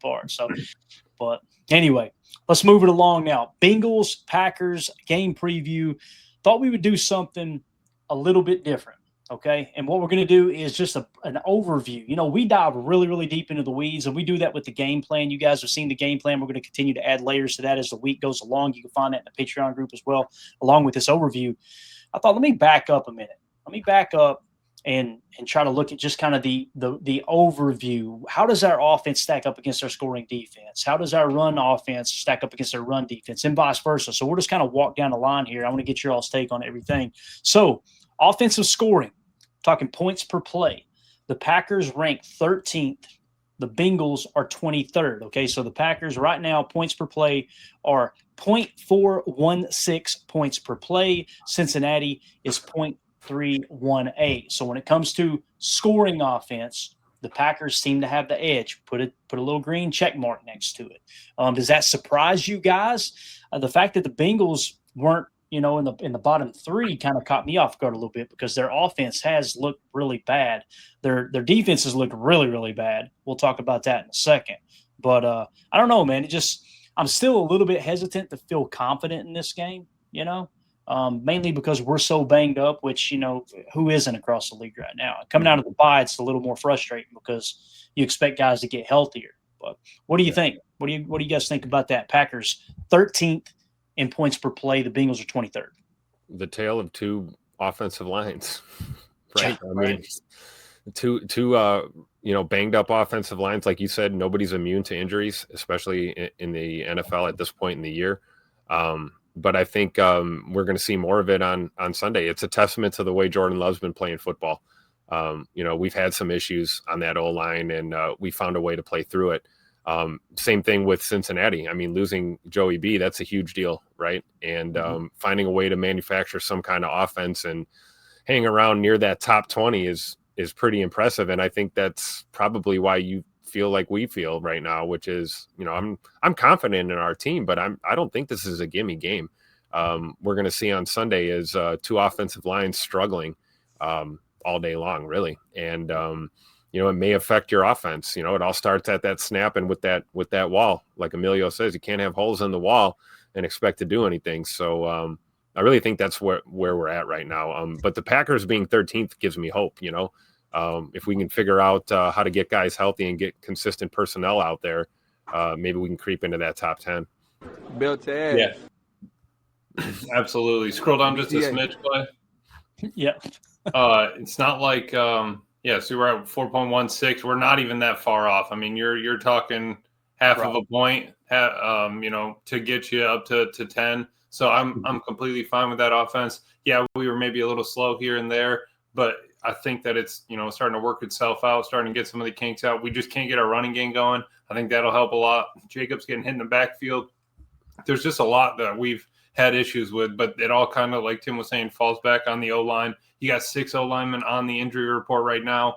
part. So, but anyway, let's move it along now. Bengals, Packers game preview. Thought we would do something a little bit different. Okay. And what we're going to do is just an overview. We dive really, really deep into the weeds, and we do that with the game plan. You guys have seen the game plan. We're going to continue to add layers to that as the week goes along. You can find that in the Patreon group as well, along with this overview. I thought, let me back up a minute. Let me back up and try to look at just kind of the overview. How does our offense stack up against our scoring defense? How does our run offense stack up against our run defense, and vice versa? So we'll just kind of walk down the line here. I want to get your all's take on everything. So offensive scoring, talking points per play. The Packers rank 13th. The Bengals are 23rd. Okay, so the Packers right now, points per play are 0.416 points per play. Cincinnati is 0.318. So when it comes to scoring offense, the Packers seem to have the edge. Put a little green check mark next to it. Does that surprise you guys? The fact that the Bengals weren't in the bottom three kind of caught me off guard a little bit, because their offense has looked really bad. Their defense has looked really, really bad. We'll talk about that in a second. But I don't know, man. I'm still a little bit hesitant to feel confident in this game, mainly because we're so banged up, which, who isn't across the league right now? Coming out of the bye, it's a little more frustrating because you expect guys to get healthier. But what do you think? What do you guys think about that? Packers 13th in points per play. The Bengals are 23rd. The tale of two offensive lines, right? Yeah, I mean, two banged up offensive lines. Like you said, nobody's immune to injuries, especially in the NFL at this point in the year. But I think we're going to see more of it on Sunday. It's a testament to the way Jordan Love's been playing football. We've had some issues on that O-line, and we found a way to play through it. Same thing with Cincinnati. I mean, losing Joey B, that's a huge deal, right? And finding a way to manufacture some kind of offense and hang around near that top 20 is pretty impressive. And I think that's probably why you feel like we feel right now, which is, I'm confident in our team, but I don't think this is a gimme game. We're going to see on Sunday is two offensive lines struggling all day long, really. And, it may affect your offense. It all starts at that snap and with that wall. Like Emilio says, you can't have holes in the wall and expect to do anything. So I really think that's where we're at right now. But the Packers being 13th gives me hope. If we can figure out how to get guys healthy and get consistent personnel out there, maybe we can creep into that top 10. Bill Ted. Yeah, absolutely. Scroll down just a smidge, Clay. Yeah. It's not like so we're at 4.16. We're not even that far off. I mean, you're talking half of a point, to get you up to 10. So I'm completely fine with that offense. Yeah, we were maybe a little slow here and there, but I think that it's, starting to work itself out, starting to get some of the kinks out. We just can't get our running game going. I think that'll help a lot. Jacobs getting hit in the backfield. There's just a lot that we've had issues with, but it all kind of, like Tim was saying, falls back on the O-line. You got 6 O-linemen on the injury report right now.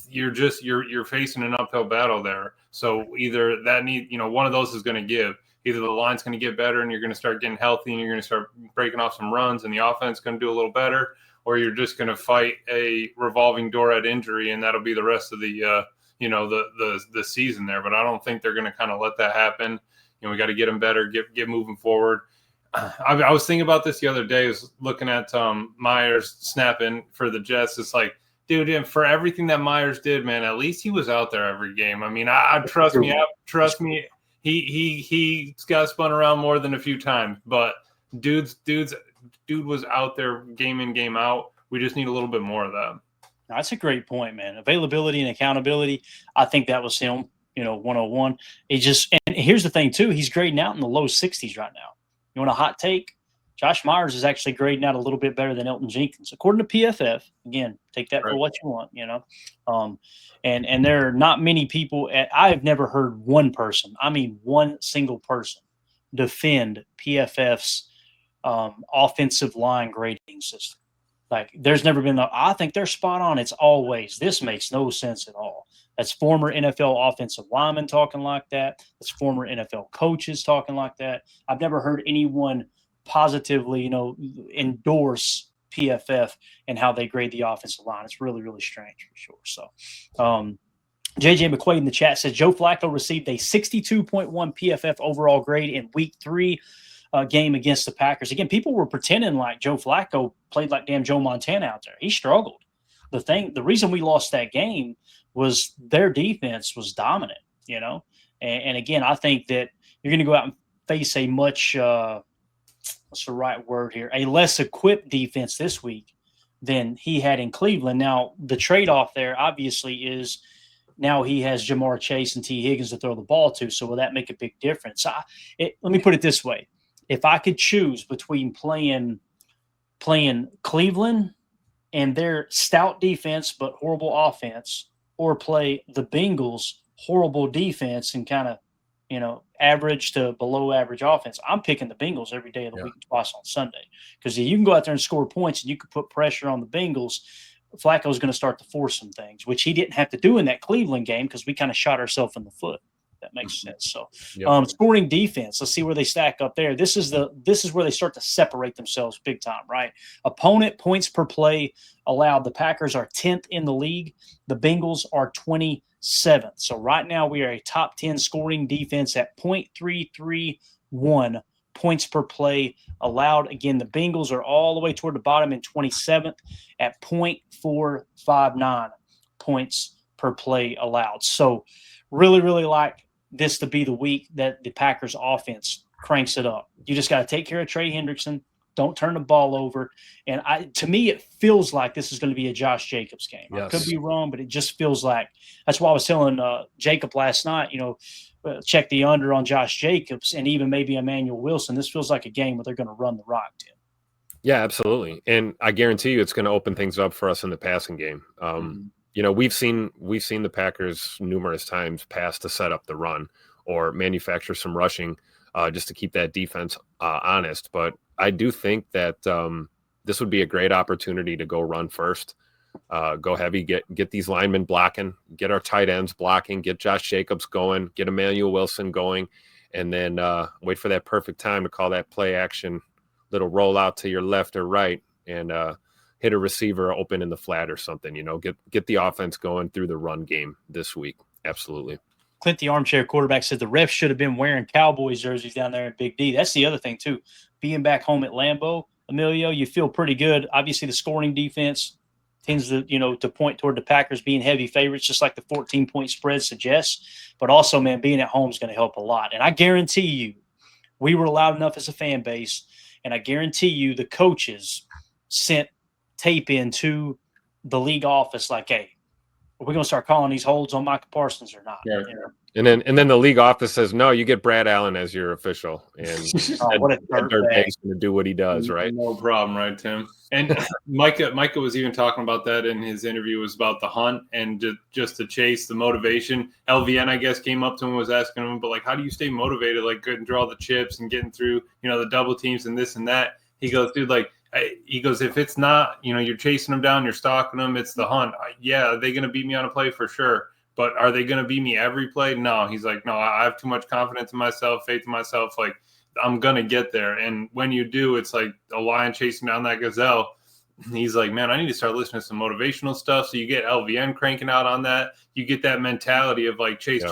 You're facing an uphill battle there. So either one of those is going to give. Either the line's going to get better and you're going to start getting healthy and you're going to start breaking off some runs and the offense is going to do a little better, or you're just going to fight a revolving door at injury and that'll be the rest of the season there. But I don't think they're going to kind of let that happen. We got to get them better, get moving forward. I was thinking about this the other day. I was looking at Myers snapping for the Jets. It's like, dude, and for everything that Myers did, man, at least he was out there every game. I mean, I trust me. He got spun around more than a few times, but dude was out there game in, game out. We just need a little bit more of that. That's a great point, man. Availability and accountability. I think that was him, 101. And here's the thing too. He's grading out in the low 60s right now. You want a hot take? Josh Myers is actually grading out a little bit better than Elton Jenkins, according to PFF. Again, take that for what you want, And there are not many people. I've never heard one person, one single person, defend PFF's offensive line grading system. Like, there's never been. I think they're spot on. It's always, this makes no sense at all. That's former NFL offensive linemen talking like that. That's former NFL coaches talking like that. I've never heard anyone positively, endorse PFF and how they grade the offensive line. It's really, really strange for sure. So, JJ McQuaid in the chat says Joe Flacco received a 62.1 PFF overall grade in Week 3 game against the Packers. Again, people were pretending like Joe Flacco played like damn Joe Montana out there. He struggled. The reason we lost that game was their defense was dominant, you know. And again, I think that you're going to go out and face a much what's the right word here? A less equipped defense this week than he had in Cleveland. Now, the trade-off there obviously is now he has Jamar Chase and T. Higgins to throw the ball to. So will that make a big difference? Let me put it this way. If I could choose between playing Cleveland and their stout defense but horrible offense, or play the Bengals horrible defense and kind of, you know, average to below average offense, I'm picking the Bengals every day of the week and twice on Sunday. Because you can go out there and score points and you can put pressure on the Bengals. Flacco's going to start to force some things, which he didn't have to do in that Cleveland game because we kind of shot ourselves in the foot. That makes sense. So, scoring defense, let's see where they stack up there. This is where they start to separate themselves big time, right? Opponent points per play allowed. The Packers are 10th in the league. The Bengals are 27th. So right now we are a top 10 scoring defense at 0.331 points per play allowed. Again, the Bengals are all the way toward the bottom in 27th at 0.459 points per play allowed. So really, really like this to be the week that the Packers offense cranks it up. You just got to take care of Trey Hendrickson. Don't turn the ball over. And to me, it feels like this is going to be a Josh Jacobs game. Yes. I could be wrong, but it just feels like – that's why I was telling Jacob last night, you know, check the under on Josh Jacobs and even maybe Emmanuel Wilson. This feels like a game where they're going to run the rock, Tim. Yeah, absolutely. And I guarantee you it's going to open things up for us in the passing game. You know, we've seen the Packers numerous times pass to set up the run or manufacture some rushing just to keep that defense honest. But I do think that this would be a great opportunity to go run first, go heavy, get these linemen blocking, get our tight ends blocking, get Josh Jacobs going, get Emmanuel Wilson going, and then wait for that perfect time to call that play action, little rollout to your left or right, and hit a receiver open in the flat or something, you know, get the offense going through the run game this week. Absolutely. Clint, the armchair quarterback, said the refs should have been wearing Cowboys jerseys down there in Big D. That's the other thing, too. Being back home at Lambeau, Emilio, you feel pretty good. Obviously, the scoring defense tends to, you know, to point toward the Packers being heavy favorites, just like the 14-point spread suggests. But also, man, being at home is going to help a lot. And I guarantee you, we were loud enough as a fan base, and I guarantee you the coaches sent tape into the league office like, hey, are we going to start calling these holds on Micah Parsons or not? Yeah. You know? And then the league office says, no, you get Brad Allen as your official, and what a dirtbag's going to do what he does, right? No problem, right, Tim? And Micah was even talking about that in his interview. It was about the hunt and just to chase the motivation. LVN, I guess, came up to him and was asking him, but like, how do you stay motivated, like good and draw the chips and getting through, you know, the double teams and this and that? He goes, dude, like, he goes, if it's not, you know, you're chasing them down, you're stalking them, it's the hunt. Yeah, are they going to beat me on a play? For sure. But are they going to beat me every play? No. He's like, no, I have too much confidence in myself, faith in myself. Like, I'm going to get there. And when you do, it's like a lion chasing down that gazelle. He's like, man, I need to start listening to some motivational stuff. So you get LVN cranking out on that. You get that mentality of like chase,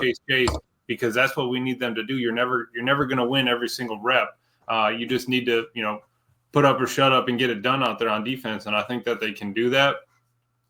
because that's what we need them to do. You're never going to win every single rep. You just need to, you know, put up or shut up and get it done out there on defense. And I think that they can do that.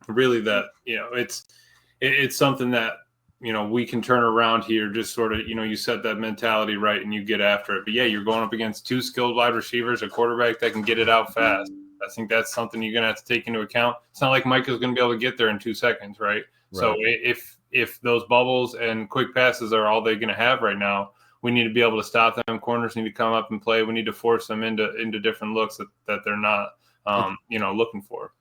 Really, that, you know, it's something that, you know, we can turn around here, just sort of, you know, you set that mentality right and you get after it. But yeah, you're going up against two skilled wide receivers, a quarterback that can get it out fast. I think that's something you're going to have to take into account. It's not like Micah's going to be able to get there in 2 seconds, right? So if those bubbles and quick passes are all they're going to have right now, we need to be able to stop them. Corners need to come up and play. We need to force them into different looks that they're not, you know, looking for.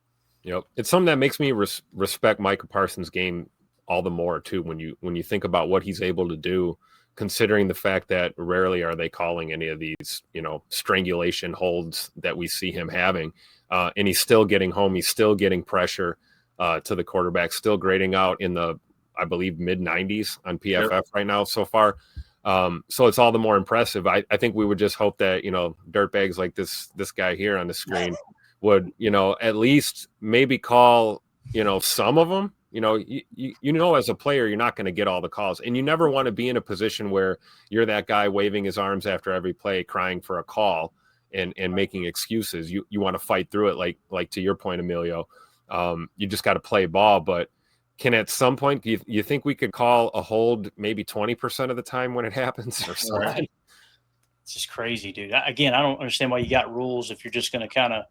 Yep. It's something that makes me respect Micah Parsons' game all the more too. When you think about what he's able to do, considering the fact that rarely are they calling any of these, you know, strangulation holds that we see him having, and he's still getting home. He's still getting pressure to the quarterback, still grading out in the, I believe, mid-90s on PFF right now so far. So it's all the more impressive. I think we would just hope that, you know, dirtbags like this guy here on the screen would, you know, at least maybe call, you know, some of them you know, as a player, you're not going to get all the calls, and you never want to be in a position where you're that guy waving his arms after every play, crying for a call and making excuses. You want to fight through it. Like to your point, Emilio, you just got to play ball. But can at some point, do you think we could call a hold maybe 20% of the time when it happens or something? Right. It's just crazy, dude. Again, I don't understand why you got rules if you're just going to kind of,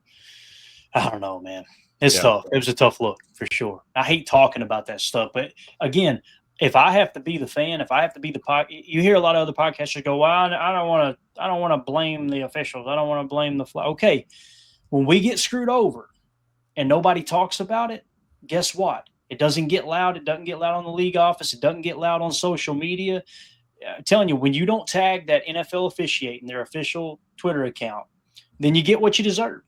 I don't know, man. It's tough. It was a tough look for sure. I hate talking about that stuff, but again, if I have to be the fan, if I have to be you hear a lot of other podcasters go, "Well, I don't want to blame the officials. I don't want to blame the flag." Okay, when we get screwed over and nobody talks about it, guess what? It doesn't get loud. It doesn't get loud on the league office. It doesn't get loud on social media. I'm telling you, when you don't tag that NFL officiate in their official Twitter account, then you get what you deserve.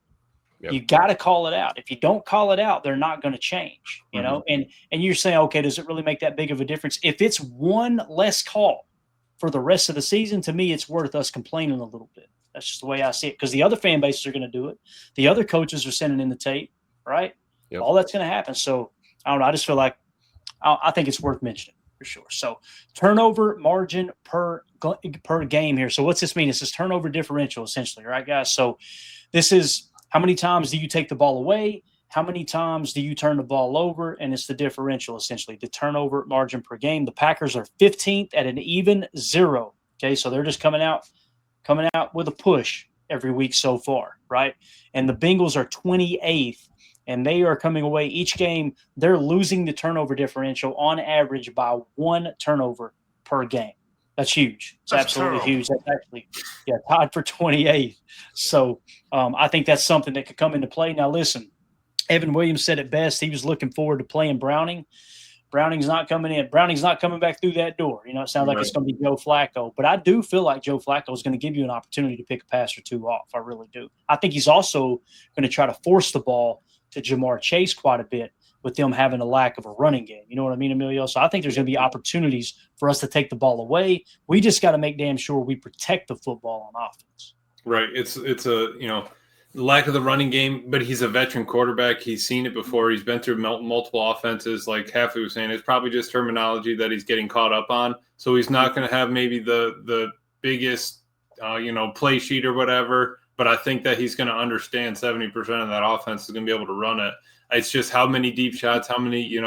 Yep. You got to call it out. If you don't call it out, they're not going to change, you know? And you're saying, okay, does it really make that big of a difference? If it's one less call for the rest of the season, to me, it's worth us complaining a little bit. That's just the way I see it, because the other fan bases are going to do it. The other coaches are sending in the tape, right? Yep. All that's going to happen. So I don't know. I just feel like I think it's worth mentioning for sure. So turnover margin per game here. So what's this mean? It's this turnover differential essentially, right, guys? So this is how many times do you take the ball away? How many times do you turn the ball over? And it's the differential, essentially, the turnover margin per game. The Packers are 15th at an even 0. Okay, so they're just coming out with a push every week so far, right? And the Bengals are 28th, and they are coming away each game. They're losing the turnover differential on average by 1 turnover per game. That's huge. It's absolutely huge. That's actually, tied for 28th. So I think that's something that could come into play. Now, listen, Evan Williams said it best. He was looking forward to playing Browning. Browning's not coming in. Browning's not coming back through that door. You know, it sounds like it's going to be Joe Flacco. But I do feel like Joe Flacco is going to give you an opportunity to pick a pass or two off. I really do. I think he's also going to try to force the ball to Jamar Chase quite a bit, with them having a lack of a running game. You know what I mean, Emilio? So I think there's going to be opportunities for us to take the ball away. We just got to make damn sure we protect the football on offense. Right. It's a, lack of the running game, but he's a veteran quarterback. He's seen it before. He's been through multiple offenses. Like Halfley was saying, it's probably just terminology that he's getting caught up on. So he's not going to have maybe the biggest, play sheet or whatever, but I think that he's going to understand 70% of that offense is going to be able to run it. It's just how many deep shots, how many,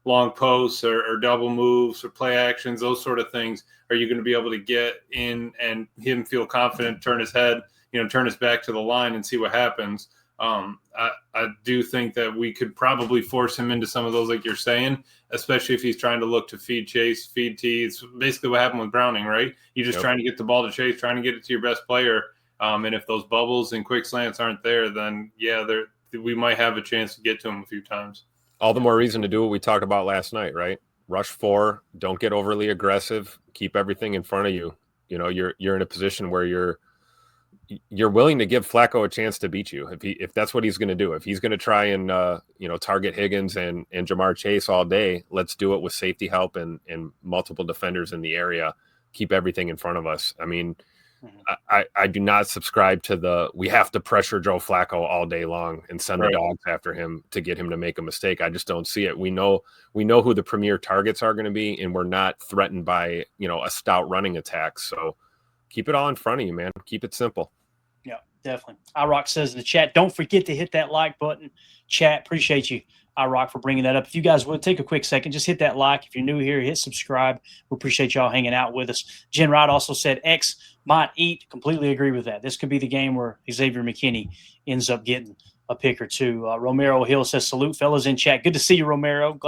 long posts or double moves or play actions, those sort of things are you going to be able to get in and him feel confident, turn his head, turn his back to the line and see what happens. I do think that we could probably force him into some of those, like you're saying, especially if he's trying to look to feed Chase, feed T. It's basically what happened with Browning, right? You're just trying to get the ball to Chase, trying to get it to your best player. And if those bubbles and quick slants aren't there, then, we might have a chance to get to him a few times. All the more reason to do what we talked about last night, right? Rush 4, don't get overly aggressive, keep everything in front of you. You're in a position where you're willing to give Flacco a chance to beat you if that's what he's going to do. If he's going to try and target Higgins and Jamar Chase all day, let's do it with safety help and multiple defenders in the area. Keep everything in front of us. I mean, I do not subscribe to we have to pressure Joe Flacco all day long and send the dogs after him to get him to make a mistake. I just don't see it. We know who the premier targets are going to be, and we're not threatened by a stout running attack. So keep it all in front of you, man. Keep it simple. Yeah, definitely. iRock says in the chat, don't forget to hit that like button. Chat, appreciate you, iRock, for bringing that up. If you guys would take a quick second, just hit that like. If you're new here, hit subscribe. We appreciate y'all hanging out with us. Jen Wright also said X might eat. Completely agree with that. This could be the game where Xavier McKinney ends up getting a pick or two. Romero Hill says, salute, fellas in chat. Good to see you, Romero. Glad